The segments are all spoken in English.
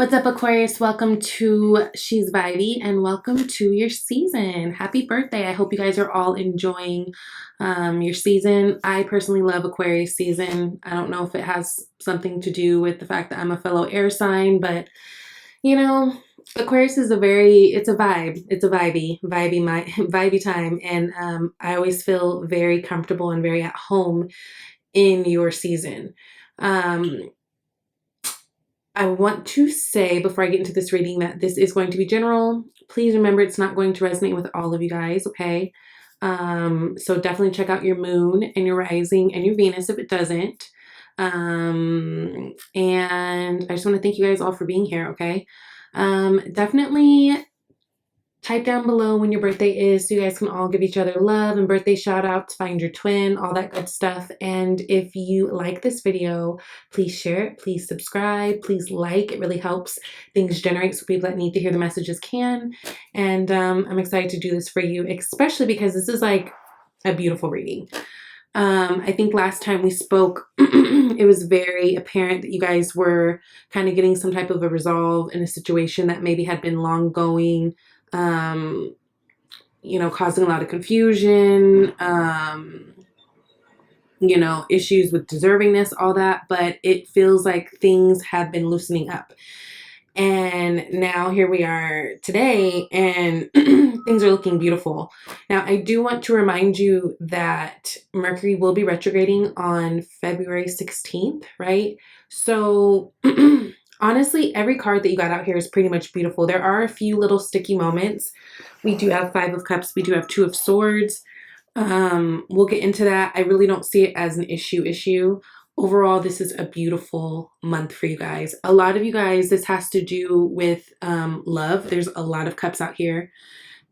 What's up, Aquarius? Welcome to She's Vibey and welcome to your season. Happy birthday. I hope you guys are all enjoying your season. I personally love Aquarius season. I don't know if it has something to do with the fact that I'm a fellow air sign, but you know, Aquarius is it's a vibe. It's a vibey time. And I always feel very comfortable and very at home in your season. I want to say before I get into this reading that this is going to be general. Please remember it's not going to resonate with all of you guys, okay? So definitely check out your moon and your rising and your Venus if it doesn't. And I just want to thank you guys all for being here, okay? Definitely type down below when your birthday is so you guys can all give each other love and birthday shout outs, find your twin, all that good stuff. And if you like this video, please share it, please subscribe, please like. It really helps things generate so people that need to hear the messages can. And I'm excited to do this for you, especially because this is like a beautiful reading. I think last time we spoke, it was very apparent that you guys were kind of getting some type of a resolve in a situation that maybe had been long going, causing a lot of confusion, issues with deservingness, all that, but it feels like things have been loosening up. And now here we are today and things are looking beautiful. Now, I do want to remind you that Mercury will be retrograding on February 16th, right? So honestly, every card that you got out here is pretty much beautiful. There are a few little sticky moments. We do have 5 of Cups. We do have 2 of Swords. We'll get into that. I really don't see it as an issue. Overall, this is a beautiful month for you guys. A lot of you guys, this has to do with love. There's a lot of cups out here.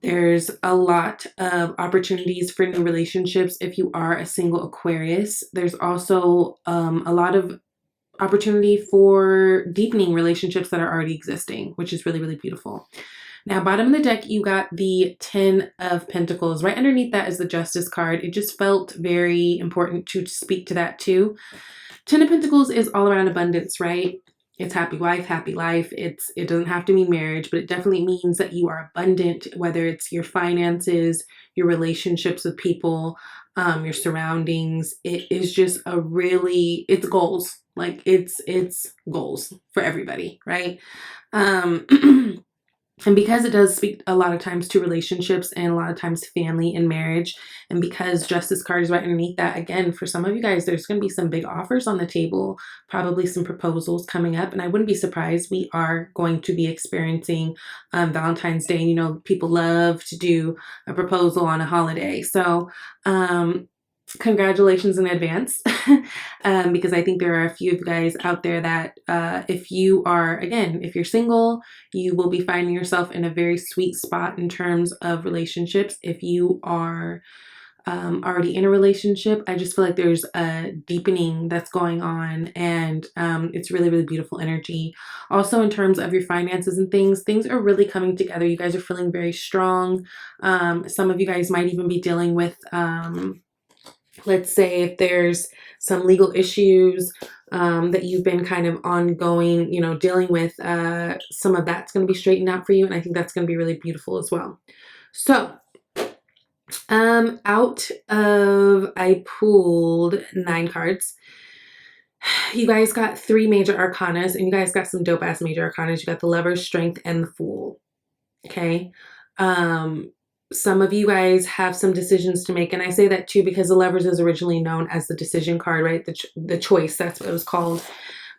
There's a lot of opportunities for new relationships if you are a single Aquarius. There's also a lot of opportunity for deepening relationships that are already existing, which is really, really beautiful. Now, bottom of the deck, you got the 10 of Pentacles. Right underneath that is the Justice card. It just felt very important to speak to that too. 10 of Pentacles is all around abundance, right? It's happy wife, happy life. It doesn't have to mean marriage, but it definitely means that you are abundant, whether it's your finances, your relationships with people, your surroundings. It is just it's goals. Like it's goals for everybody, right? And because it does speak a lot of times to relationships and a lot of times family and marriage, and because Justice card is right underneath that, again, for some of you guys, there's going to be some big offers on the table, probably some proposals coming up. And I wouldn't be surprised. We are going to be experiencing Valentine's Day. And, people love to do a proposal on a holiday. So, congratulations in advance because I think there are a few of you guys out there that if you're single, you will be finding yourself in a very sweet spot in terms of relationships. If you are already in a relationship, I just feel like there's a deepening that's going on, and it's really, really beautiful energy. Also, in terms of your finances and things are really coming together. You guys are feeling very strong. Some of you guys might even be dealing with let's say if there's some legal issues that you've been kind of ongoing, dealing with, some of that's going to be straightened out for you. And I think that's going to be really beautiful as well. So I pulled 9 cards. You guys got 3 major arcanas, and you guys got some dope ass major arcanas. You got the Lover, Strength, and the Fool. Okay. Some of you guys have some decisions to make. And I say that too because the Lovers is originally known as the decision card, right? The choice, that's what it was called.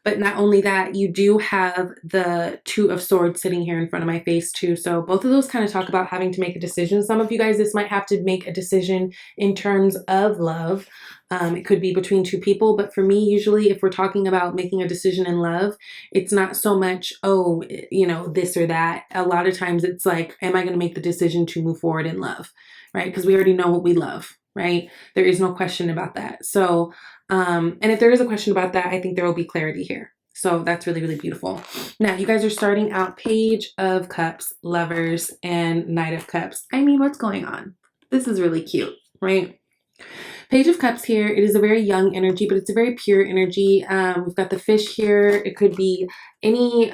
But not only that, you do have the 2 of Swords sitting here in front of my face too. So both of those kind of talk about having to make a decision. Some of you guys, this might have to make a decision in terms of love. It could be between 2 people, but for me, usually if we're talking about making a decision in love, it's not so much, this or that. A lot of times it's like, am I going to make the decision to move forward in love, right? Because we already know what we love, right? There is no question about that. So, and if there is a question about that, I think there will be clarity here. So that's really, really beautiful. Now, you guys are starting out Page of Cups, Lovers, and Knight of Cups. I mean, what's going on? This is really cute, right? Page of Cups here, it is a very young energy, but it's a very pure energy. We've got the fish here. It could be any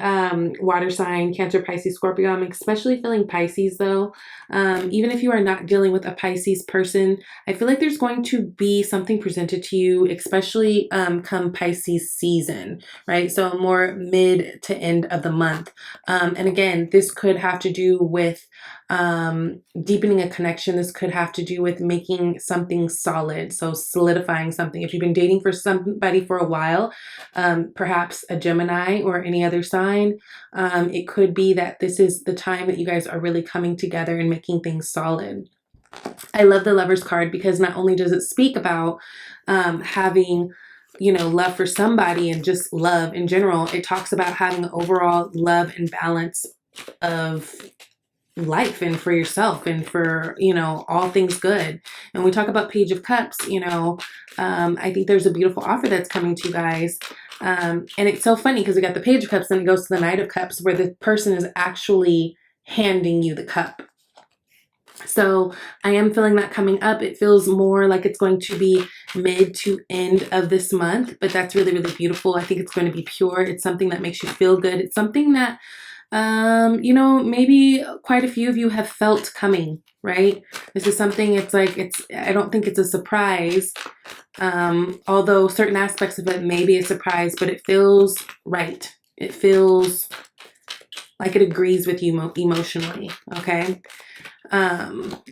water sign, Cancer, Pisces, Scorpio. I'm especially feeling Pisces though. Even if you are not dealing with a Pisces person, I feel like there's going to be something presented to you, especially come Pisces season, right? So more mid to end of the month. And again, this could have to do with deepening a connection. This could have to do with making something solid, so solidifying something. If you've been dating for somebody for a while, perhaps a Gemini or any other sign, it could be that this is the time that you guys are really coming together and making things solid. I love the Lovers card because not only does it speak about having, you know, love for somebody and just love in general, it talks about having an overall love and balance of life and for yourself and for, you know, all things good. And we talk about Page of Cups, you know, I think there's a beautiful offer that's coming to you guys. And it's so funny because we got the Page of Cups and it goes to the Knight of Cups where the person is actually handing you the cup. So I am feeling that coming up. It feels more like it's going to be mid to end of this month, but that's really, really beautiful. I think it's going to be pure. It's something that makes you feel good. It's something that you know, maybe quite a few of you have felt coming, right? This is something, it's like, I don't think it's a surprise, although certain aspects of it may be a surprise, but it feels right. It feels like it agrees with you emotionally, okay?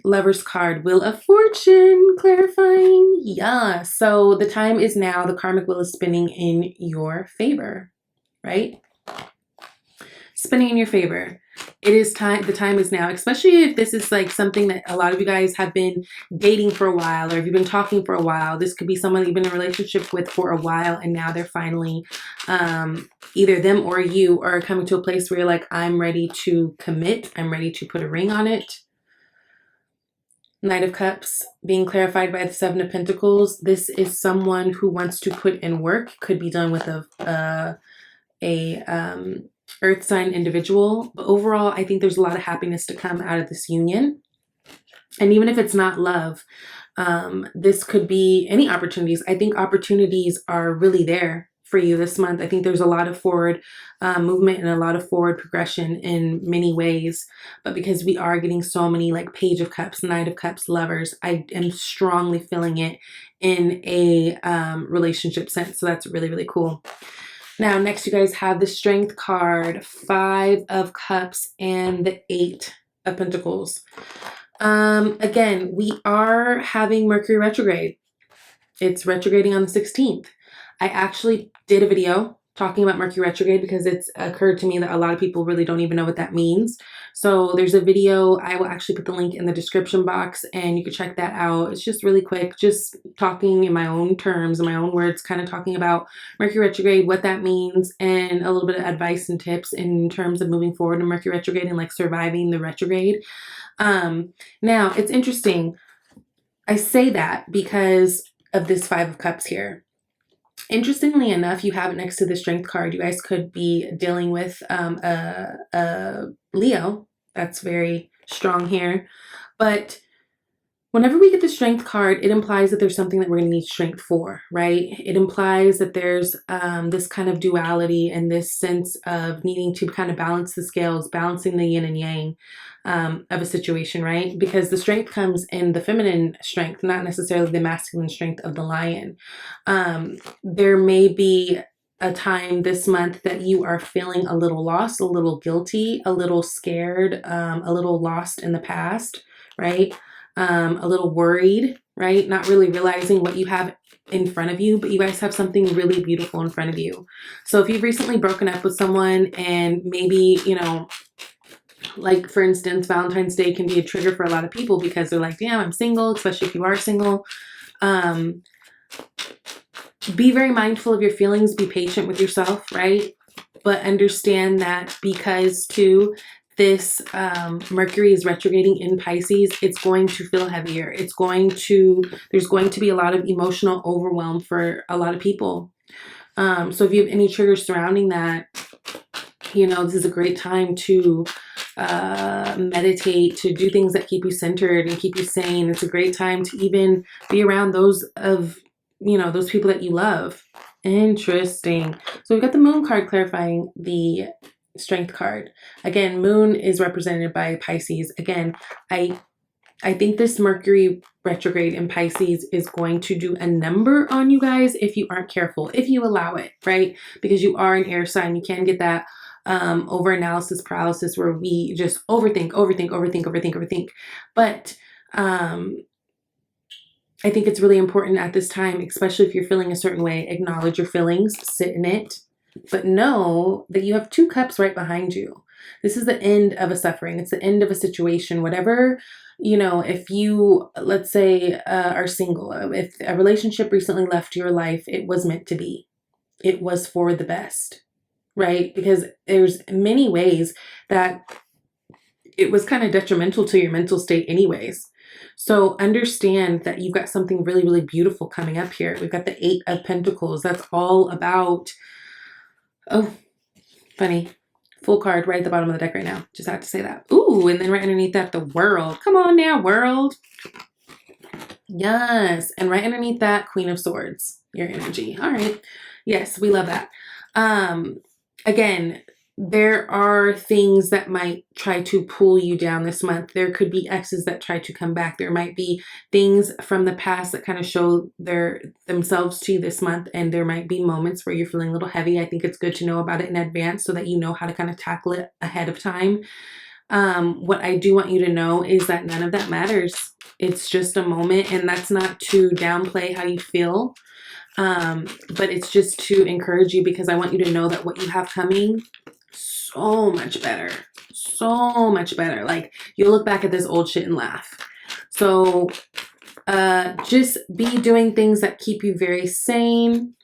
Lover's card, Wheel of Fortune, clarifying. Yeah, so the time is now. The karmic wheel is spinning in your favor, right? Spinning in your favor. It is time. The time is now, especially if this is like something that a lot of you guys have been dating for a while, or if you've been talking for a while. This could be someone you've been in a relationship with for a while, and now they're finally, either them or you are coming to a place where you're like, I'm ready to commit. I'm ready to put a ring on it. Knight of Cups being clarified by the Seven of Pentacles. This is someone who wants to put in work. Could be done with a earth sign individual. But overall, I think there's a lot of happiness to come out of this union. And even if it's not love, this could be any opportunities. I think opportunities are really there for you this month. I think there's a lot of forward movement and a lot of forward progression in many ways. But because we are getting so many like Page of Cups, Knight of Cups, Lovers, I am strongly feeling it in a relationship sense. So that's really, really cool. Now, next you guys have the Strength card, Five of Cups, and the Eight of Pentacles. Again, we are having Mercury retrograde. It's retrograding on the 16th. I actually did a video talking about Mercury retrograde because it's occurred to me that a lot of people really don't even know what that means. So there's a video. I will actually put the link in the description box and you can check that out. It's just really quick, just talking in my own terms, in my own words, kind of talking about Mercury retrograde, what that means, and a little bit of advice and tips in terms of moving forward in Mercury retrograde and like surviving the retrograde. Now it's interesting. I say that because of this Five of Cups here. Interestingly enough, you have it next to the Strength card. You guys could be dealing with a Leo. That's very strong here. But whenever we get the Strength card, it implies that there's something that we're going to need strength for, right? It implies that there's this kind of duality and this sense of needing to kind of balance the scales, balancing the yin and yang of a situation, right? Because the strength comes in the feminine strength, not necessarily the masculine strength of the lion. There may be a time this month that you are feeling a little lost, a little guilty, a little scared, a little lost in the past, right? A little worried, right? Not really realizing what you have in front of you, but you guys have something really beautiful in front of you. So if you've recently broken up with someone and maybe, you know, like for instance, Valentine's Day can be a trigger for a lot of people because they're like, damn, I'm single, especially if you are single. Be very mindful of your feelings, be patient with yourself, right? But understand that because too, this Mercury is retrograding in Pisces, it's going to feel heavier. There's going to be a lot of emotional overwhelm for a lot of people. So if you have any triggers surrounding that, you know, this is a great time to meditate, to do things that keep you centered and keep you sane. It's a great time to even be around those of, you know, those people that you love. Interesting. So we've got the moon card clarifying the strength card. Again, moon is represented by Pisces. Again, I think this Mercury retrograde in Pisces is going to do a number on you guys if you aren't careful, if you allow it, right? Because you are an air sign. You can get that over analysis paralysis where we just overthink. But I think it's really important at this time, especially if you're feeling a certain way, acknowledge your feelings, sit in it, but know that you have 2 cups right behind you. This is the end of a suffering. It's the end of a situation, whatever, you know, if you, let's say, are single, if a relationship recently left your life, it was meant to be. It was for the best, right? Because there's many ways that it was kind of detrimental to your mental state anyways. So understand that you've got something really, really beautiful coming up here. We've got the 8 of Pentacles. That's all about, oh, funny. Full card right at the bottom of the deck right now. Just have to say that. Ooh, and then right underneath that, the World. Come on now, World. Yes. And right underneath that, Queen of Swords. Your energy. All right. Yes, we love that. Again, there are things that might try to pull you down this month. There could be exes that try to come back. There might be things from the past that kind of show themselves to you this month. And there might be moments where you're feeling a little heavy. I think it's good to know about it in advance so that you know how to kind of tackle it ahead of time. What I do want you to know is that none of that matters. It's just a moment, and that's not to downplay how you feel. But it's just to encourage you, because I want you to know that what you have coming, so much better. So much better. Like, you'll look back at this old shit and laugh. So just be doing things that keep you very sane.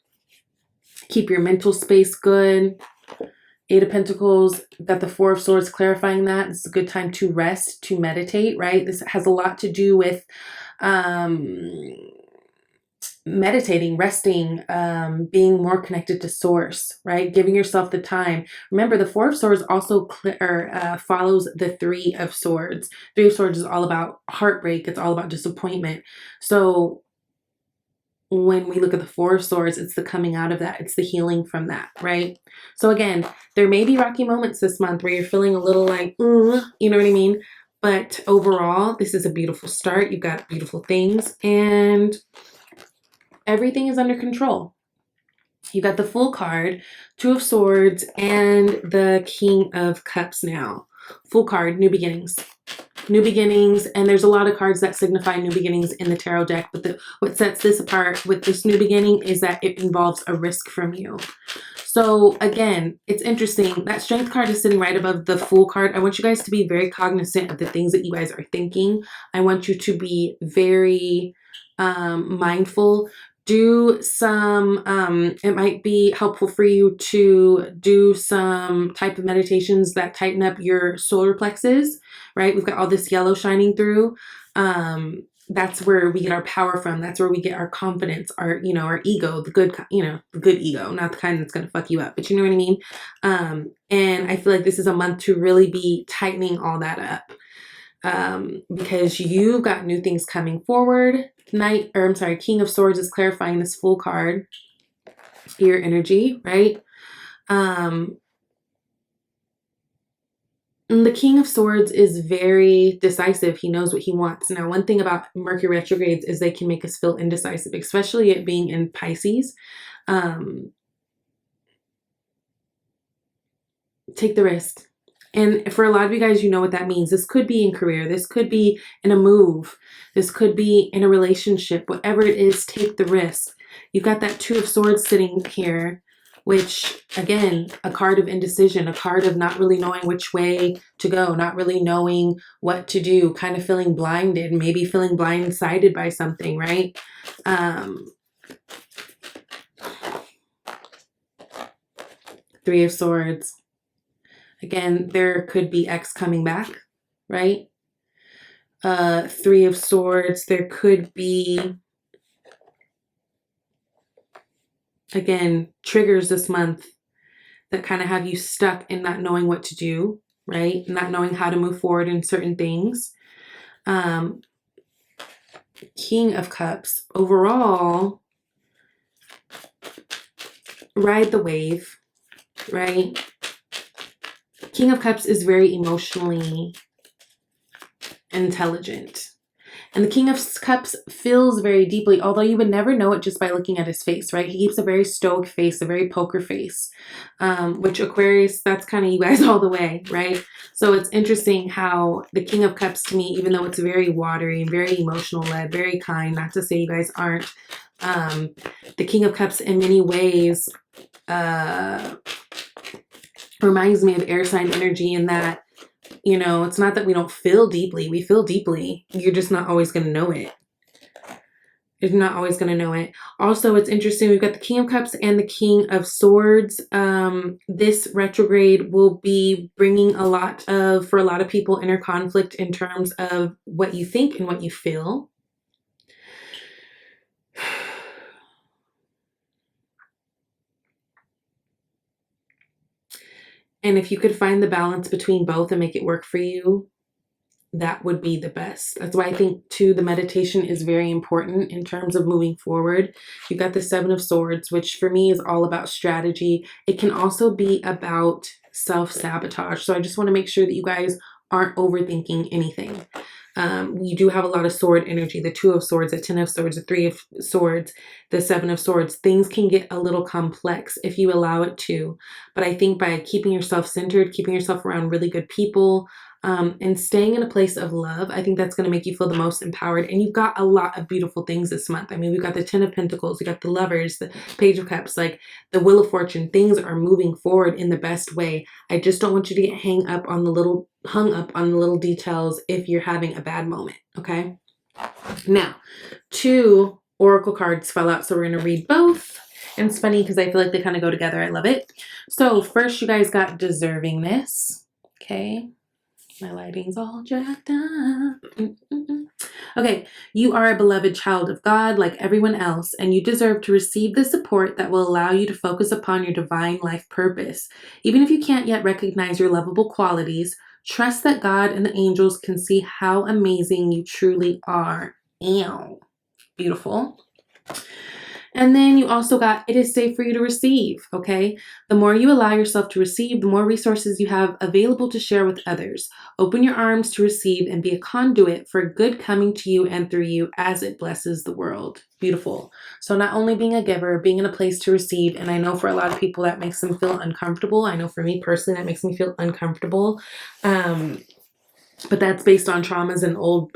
Keep your mental space good. 8 of Pentacles, got the 4 of Swords clarifying that. It's a good time to rest, to meditate, right? This has a lot to do with meditating, resting, being more connected to source, right? Giving yourself the time. Remember, the 4 of Swords also follows the 3 of Swords. 3 of Swords is all about heartbreak. It's all about disappointment. So when we look at the 4 of Swords, it's the coming out of that. It's the healing from that, right? So again, there may be rocky moments this month where you're feeling a little like, you know what I mean? But overall, this is a beautiful start. You've got beautiful things, and everything is under control. You got the Full card, 2 of Swords, and the King of Cups now. Full card, new beginnings. New beginnings, and there's a lot of cards that signify new beginnings in the tarot deck, but what sets this apart with this new beginning is that it involves a risk from you. So again, it's interesting. That Strength card is sitting right above the Fool card. I want you guys to be very cognizant of the things that you guys are thinking. I want you to be very mindful. Do some, it might be helpful for you to do some type of meditations that tighten up your solar plexus, right? We've got all this yellow shining through. That's where we get our power from. That's where we get our confidence, our, you know, our ego, the good, you know, the good ego, not the kind that's going to fuck you up, but you know what I mean? And I feel like this is a month to really be tightening all that up. Because you've got new things coming forward. King of Swords is clarifying this Fool card. Your energy, right? And the King of Swords is very decisive. He knows what he wants. Now, one thing about Mercury retrogrades is they can make us feel indecisive, especially it being in Pisces. Take the risk. And for a lot of you guys, you know what that means. This could be in career. This could be in a move. This could be in a relationship. Whatever it is, take the risk. You've got that 2 of Swords sitting here, which, again, a card of indecision, a card of not really knowing which way to go, not really knowing what to do, kind of feeling blinded, maybe feeling blindsided by something, right? 3 of Swords. Again, there could be X coming back, right? 3 of Swords, there could be, again, triggers this month that kind of have you stuck in not knowing what to do, right? Not knowing how to move forward in certain things. King of Cups, overall, ride the wave, right? King of Cups is very emotionally intelligent. And the King of Cups feels very deeply, although you would never know it just by looking at his face, right? He keeps a very stoic face, a very poker face, which Aquarius, that's kind of you guys all the way, right? So it's interesting how the King of Cups to me, even though it's very watery and very emotional led, very kind, not to say you guys aren't, the King of Cups in many ways reminds me of air sign energy in that, you know, it's not that we don't feel deeply. We feel deeply. You're just not always going to know it. You're not always going to know it. Also, it's interesting. We've got the King of Cups and the King of Swords. This retrograde will be bringing a lot of, for a lot of people, inner conflict in terms of what you think and what you feel. And if you could find the balance between both and make it work for you, that would be the best. That's why I think too the meditation is very important in terms of moving forward. You've got the Seven of Swords, which for me is all about strategy. It can also be about self-sabotage. So I just want to make sure that you guys aren't overthinking anything. You do have a lot of sword energy, the Two of Swords, the Ten of Swords, the Three of Swords, the Seven of Swords. Things can get a little complex if you allow it to. But I think by keeping yourself centered, keeping yourself around really good people, and staying in a place of love, I think that's going to make you feel the most empowered. And you've got a lot of beautiful things this month. I mean, we've got the Ten of Pentacles, we got the Lovers, the Page of Cups, like the Wheel of Fortune. Things are moving forward in the best way. I just don't want you to get hung up on the little details if you're having a bad moment, okay? Now, 2 oracle cards fell out, so we're going to read both. And it's funny because I feel like they kind of go together. I love it. So first, you guys got deservingness, okay? My lighting's all jacked up. Okay, you are a beloved child of God like everyone else, and you deserve to receive the support that will allow you to focus upon your divine life purpose. Even if you can't yet recognize your lovable qualities, trust that God and the angels can see how amazing you truly are. Ew. Beautiful. And then you also got, it is safe for you to receive, okay? The more you allow yourself to receive, the more resources you have available to share with others. Open your arms to receive and be a conduit for good coming to you and through you as it blesses the world. Beautiful. So not only being a giver, being in a place to receive, and I know for a lot of people that makes them feel uncomfortable. I know for me personally, that makes me feel uncomfortable. But that's based on traumas and old,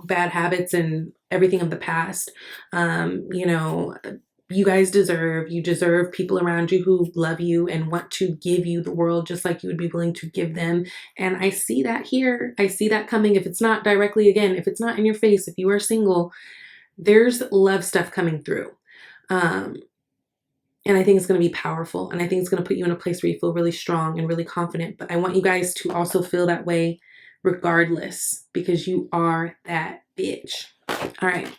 bad habits and everything of the past. You guys you deserve people around you who love you and want to give you the world just like you would be willing to give them. And I see that here. I see that coming. If it's not directly, again, if it's not in your face, if you are single, there's love stuff coming through. And I think it's going to be powerful. And I think it's going to put you in a place where you feel really strong and really confident. But I want you guys to also feel that way regardless, because you are that bitch. All right.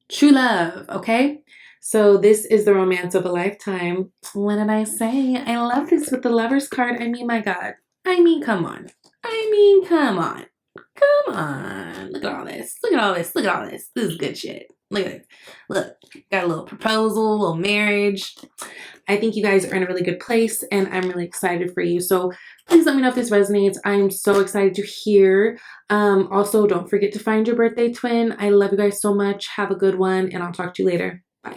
True love, okay? So this is the romance of a lifetime. What did I say? I love this with the Lovers card. I mean, my God. I mean, come on. Come on. Look at all this. Look at all this. Look at all this. This is good shit. Look at it. Look, got a little proposal, a little marriage. I think you guys are in a really good place, and I'm really excited for you. So please let me know if this resonates. I'm so excited to hear. Also, don't forget to find your birthday twin. I love you guys so much. Have a good one, and I'll talk to you later.